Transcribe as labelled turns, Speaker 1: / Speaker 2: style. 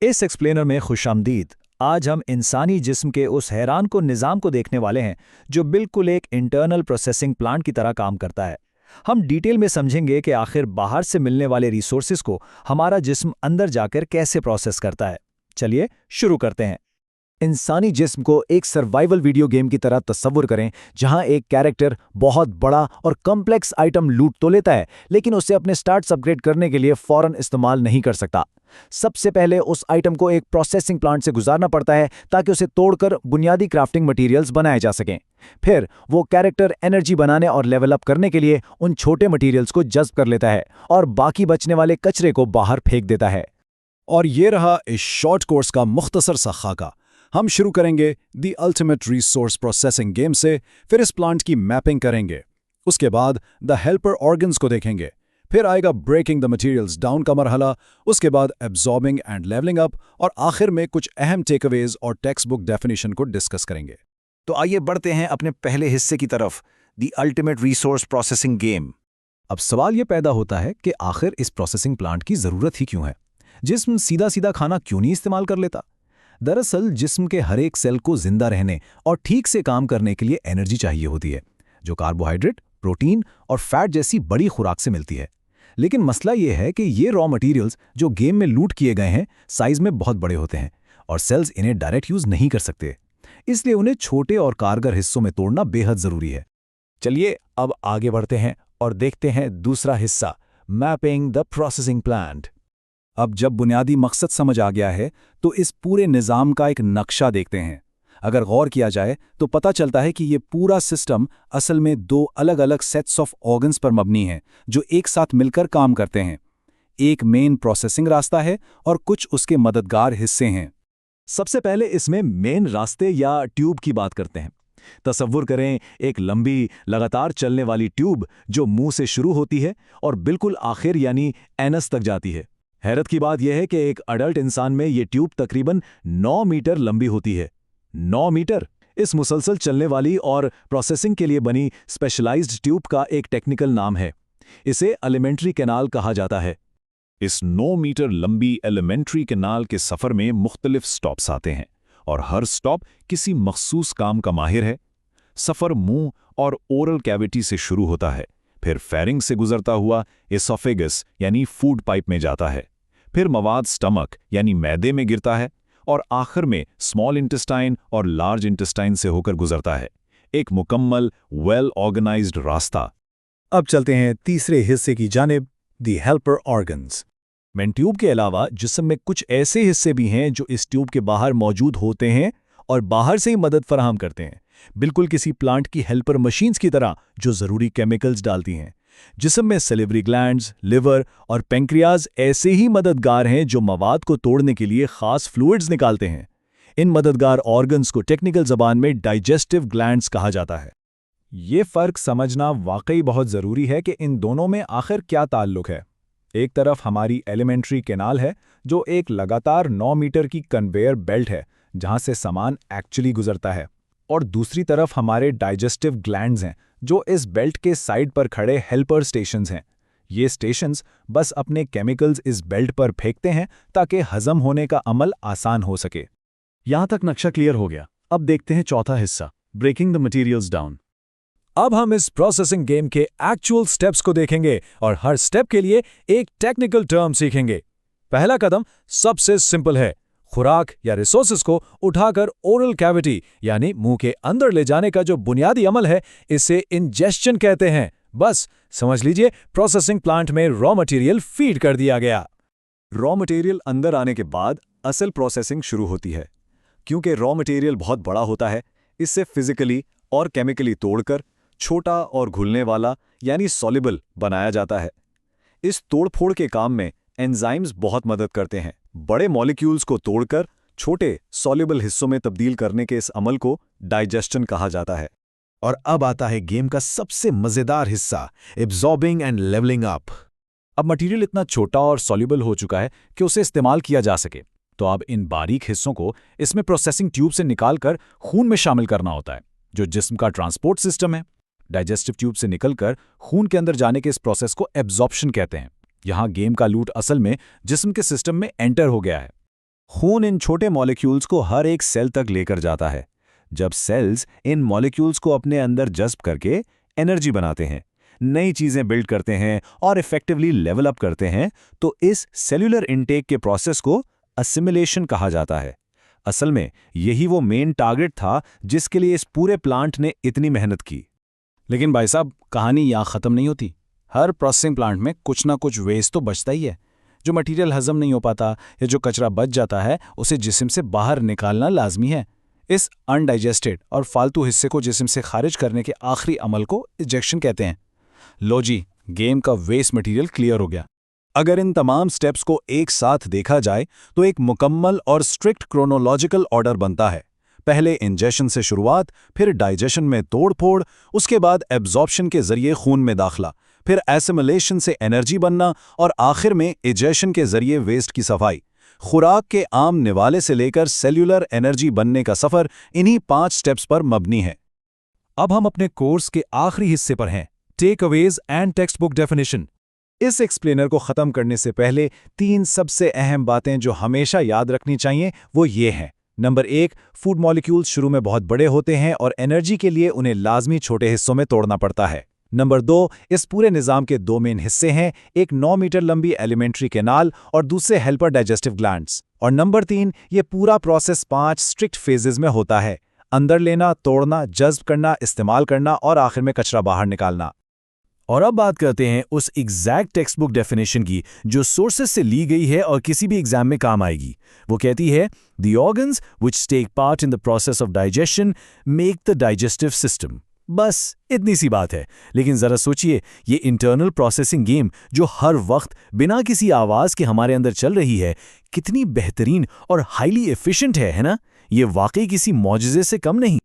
Speaker 1: इस एक्सप्लेनर में खुशामदीद। आज हम इंसानी जिस्म के उस हैरान को निज़ाम को देखने वाले हैं जो बिल्कुल एक इंटरनल प्रोसेसिंग प्लांट की तरह काम करता है। हम डिटेल में समझेंगे कि आखिर बाहर से मिलने वाले रिसोर्सेज को हमारा जिस्म अंदर जाकर कैसे प्रोसेस करता है। चलिए शुरू करते हैं। इंसानी जिस्म को एक सर्वाइवल वीडियो गेम की तरह तस्वुर करें, जहां एक कैरेक्टर बहुत बड़ा और कॉम्प्लेक्स आइटम लूट तो लेता है, लेकिन उसे अपने स्टार्ट्स अपग्रेड करने के लिए फौरन इस्तेमाल नहीं कर सकता। सबसे पहले उस आइटम को एक प्रोसेसिंग प्लांट से गुजारना पड़ता है ताकि उसे तोड़कर बुनियादी क्राफ्टिंग मटेरियल्स बनाए जा सकें। फिर वो कैरेक्टर एनर्जी बनाने और लेवल अप करने के लिए उन छोटे मटेरियल्स को जज्ब कर लेता है और बाकी बचने वाले कचरे को बाहर फेंक देता है।
Speaker 2: और ये रहा इस शॉर्ट कोर्स का मुख्तसर सा खाका। हम शुरू करेंगे the ultimate resource processing game से, फिर इस प्लांट की मैपिंग करेंगे। उसके बाद द हेल्पर ऑर्गन्स को देखेंगे। फिर आएगा ब्रेकिंग द मटेरियल्स डाउन का मरहला, उसके बाद एब्जॉर्बिंग एंड लेवलिंग अप, और आखिर में कुछ अहम टेकअवेज और टेक्स्ट बुक डेफिनेशन को डिस्कस करेंगे।
Speaker 1: तो आइए बढ़ते हैं अपने पहले हिस्से की तरफ, the ultimate resource processing game.
Speaker 3: अब सवाल यह पैदा होता है कि आखिर इस प्रोसेसिंग प्लांट की ज़रूरत ही क्यों है? जिस्म सीधा सीधा खाना क्यों नहीं इस्तेमाल कर लेता? दरअसल जिस्म के हर एक सेल को जिंदा रहने और ठीक से काम करने के लिए एनर्जी चाहिए होती है, जो कार्बोहाइड्रेट, प्रोटीन और फैट जैसी बड़ी खुराक से मिलती है। लेकिन मसला यह है कि ये रॉ मटेरियल्स जो गेम में लूट किए गए हैं, साइज में बहुत बड़े होते हैं और सेल्स इन्हें डायरेक्ट यूज नहीं कर सकते। इसलिए उन्हें छोटे और कारगर हिस्सों में तोड़ना बेहद जरूरी है।
Speaker 1: चलिए अब आगे बढ़ते हैं और देखते हैं दूसरा हिस्सा, मैपिंग द प्रोसेसिंग प्लांट।
Speaker 2: अब जब बुनियादी मकसद समझ आ गया है, तो इस पूरे निज़ाम का एक नक्शा देखते हैं। अगर गौर किया जाए तो पता चलता है कि ये पूरा सिस्टम असल में दो अलग अलग सेट्स ऑफ ऑर्गन्स पर मबनी है, जो एक साथ मिलकर काम करते हैं। एक मेन प्रोसेसिंग रास्ता है और कुछ उसके मददगार हिस्से हैं।
Speaker 3: सबसे पहले इसमें मेन रास्ते या ट्यूब की बात करते हैं। तसव्वुर करें एक लंबी लगातार चलने वाली ट्यूब जो मुंह से शुरू होती है और बिल्कुल आखिर यानी एनस तक जाती है। हैरत की बात यह है कि एक अडल्ट इंसान में ये ट्यूब तकरीबन 9 मीटर लंबी होती है। 9 मीटर! इस मुसलसल चलने वाली और प्रोसेसिंग के लिए बनी स्पेशलाइज्ड ट्यूब का एक टेक्निकल नाम है। इसे एलिमेंट्री कैनाल कहा जाता है।
Speaker 4: इस 9 मीटर लंबी एलिमेंट्री कैनाल के सफ़र में मुख्तलिफ स्टॉप्स आते हैं और हर स्टॉप किसी मखसूस काम का माहिर है। सफ़र मुंह और ओरल कैविटी से शुरू होता है, फिर फेरिंग से गुजरता हुआ एसोफेगस यानी फूड पाइप में जाता है, फिर मवाद स्टमक यानी मैदे में गिरता है और आखिर में स्मॉल इंटेस्टाइन और लार्ज इंटेस्टाइन से होकर गुजरता है। एक मुकम्मल वेल ऑर्गेनाइज्ड रास्ता।
Speaker 3: अब चलते हैं तीसरे हिस्से की जानिब, दी हेल्पर ऑर्गन्स। मेन ट्यूब के अलावा जिस्म में कुछ ऐसे हिस्से भी हैं जो इस ट्यूब के बाहर मौजूद होते हैं और बाहर से ही मदद फराहम करते हैं, बिल्कुल किसी प्लांट की हेल्पर मशीन्स की तरह जो ज़रूरी केमिकल्स डालती हैं। जिस्म में सेलिवरी ग्लैंड्स, लिवर और पेंक्रियाज ऐसे ही मददगार हैं जो मवाद को तोड़ने के लिए खास फ्लूइड्स निकालते हैं। इन मददगार ऑर्गन्स को टेक्निकल ज़बान में डाइजेस्टिव ग्लैंड्स कहा जाता है। ये फ़र्क समझना वाकई बहुत ज़रूरी है कि इन दोनों में आखिर क्या ताल्लुक है। एक तरफ हमारी एलिमेंट्री कैनाल है जो एक लगातार 9 मीटर की कन्वेयर बेल्ट है जहां से सामान एक्चुअली गुजरता है, और दूसरी तरफ हमारे डाइजेस्टिव ग्लैंड्स हैं जो इस बेल्ट के साइड पर खड़े हेल्पर स्टेशंस हैं। ये स्टेशंस बस अपने केमिकल्स इस बेल्ट पर फेंकते हैं ताकि हजम होने का अमल आसान हो सके।
Speaker 2: यहां तक नक्शा क्लियर हो गया। अब देखते हैं चौथा हिस्सा, ब्रेकिंग द मटेरियल्स डाउन।
Speaker 3: अब हम इस प्रोसेसिंग गेम के एक्चुअल स्टेप्स को देखेंगे और हर स्टेप के लिए एक टेक्निकल टर्म सीखेंगे। पहला कदम सबसे सिंपल है, खुराक या रिसोर्सेज को उठाकर ओरल कैविटी यानी मुंह के अंदर ले जाने का जो बुनियादी अमल है, इसे इंजेस्शन कहते हैं। बस समझ लीजिए, प्रोसेसिंग प्लांट में रॉ मटेरियल फीड कर दिया गया।
Speaker 1: रॉ मटेरियल अंदर आने के बाद असल प्रोसेसिंग शुरू होती है। क्योंकि रॉ मटेरियल बहुत बड़ा होता है, इससे फिजिकली और केमिकली तोड़कर छोटा और घुलने वाला यानी सॉल्युबल बनाया जाता है। इस तोड़फोड़ के काम में एंजाइम्स बहुत मदद करते हैं। बड़े मॉलिक्यूल्स को तोड़कर छोटे सॉल्युबल हिस्सों में तब्दील करने के इस अमल को डाइजेस्शन कहा जाता है।
Speaker 3: और अब आता है गेम का सबसे मज़ेदार हिस्सा, एब्जॉर्बिंग एंड लेवलिंग अप। अब मटेरियल इतना छोटा और सॉल्युबल हो चुका है कि उसे इस्तेमाल किया जा सके, तो अब इन बारीक हिस्सों को इसमें प्रोसेसिंग ट्यूब से निकालकर खून में शामिल करना होता है, जो जिस्म का ट्रांसपोर्ट सिस्टम है। डाइजेस्टिव ट्यूब से निकलकर खून के अंदर जाने के इस प्रोसेस को एब्जॉर्प्शन कहते हैं। यहाँ गेम का लूट असल में जिस्म के सिस्टम में एंटर हो गया है। खून इन छोटे मॉलिक्यूल्स को हर एक सेल तक लेकर जाता है। जब सेल्स इन मॉलिक्यूल्स को अपने अंदर जज्ब करके एनर्जी बनाते हैं, नई चीजें बिल्ड करते हैं और इफेक्टिवली लेवल अप करते हैं, तो इस सेल्यूलर इनटेक के प्रोसेस को असिमिलेशन कहा जाता है। असल में यही वो मेन टारगेट था जिसके लिए इस पूरे प्लांट ने इतनी मेहनत की।
Speaker 2: लेकिन भाई साहब, कहानी यहाँ ख़त्म नहीं होती। हर प्रोसेसिंग प्लांट में कुछ ना कुछ वेस्ट तो बचता ही है। जो मटेरियल हजम नहीं हो पाता या जो कचरा बच जाता है, उसे जिस्म से बाहर निकालना लाजमी है। इस अनडाइजेस्टेड और फालतू हिस्से को जिस्म से खारिज करने के आखिरी अमल को इजेक्शन कहते हैं। लो जी, गेम का वेस्ट मटेरियल क्लियर हो गया।
Speaker 3: अगर इन तमाम स्टेप्स को एक साथ देखा जाए तो एक मुकम्मल और स्ट्रिक्ट क्रोनोलॉजिकल ऑर्डर बनता है। पहले इंजेशन से शुरुआत, फिर डाइजेशन में तोड़-फोड़, उसके बाद एब्जॉर्प्शन के जरिए खून में दाखला, फिर एसिमिलेशन से एनर्जी बनना और आखिर में इजेशन के जरिए वेस्ट की सफाई। खुराक के आम निवाले से लेकर सेल्यूलर एनर्जी बनने का सफर इन्हीं 5 स्टेप्स पर मबनी है।
Speaker 1: अब हम अपने कोर्स के आखिरी हिस्से पर हैं, takeaways and text book definition.
Speaker 3: इस एक्सप्लेनर को खत्म करने से पहले 3 सबसे अहम बातें जो हमेशा याद रखनी चाहिए वो ये हैं। नंबर 1, फूड मॉलिक्यूल्स शुरू में बहुत बड़े होते हैं और एनर्जी के लिए उन्हें लाजमी छोटे हिस्सों में तोड़ना पड़ता है। नंबर 2, इस पूरे निज़ाम के 2 मेन हिस्से हैं, एक 9 मीटर लंबी एलिमेंट्री कैनाल और दूसरे हेल्पर डाइजेस्टिव ग्लैंड्स। और नंबर 3, ये पूरा प्रोसेस 5 स्ट्रिक्ट फेजेस में होता है, अंदर लेना, तोड़ना, जज्ब करना, इस्तेमाल करना और आखिर में कचरा बाहर निकालना।
Speaker 1: और अब बात करते हैं उस एग्जैक्ट टेक्स्ट बुक डेफिनेशन की जो सोर्सेस से ली गई है और किसी भी एग्जाम में काम आएगी। वो कहती है, the organs which take part in the process of digestion make the digestive system. बस इतनी सी बात है। लेकिन जरा सोचिए, ये इंटरनल प्रोसेसिंग गेम जो हर वक्त बिना किसी आवाज के हमारे अंदर चल रही है, कितनी बेहतरीन और हाईली एफिशिएंट है ना? ये वाकई किसी मौजज़े से कम नहीं।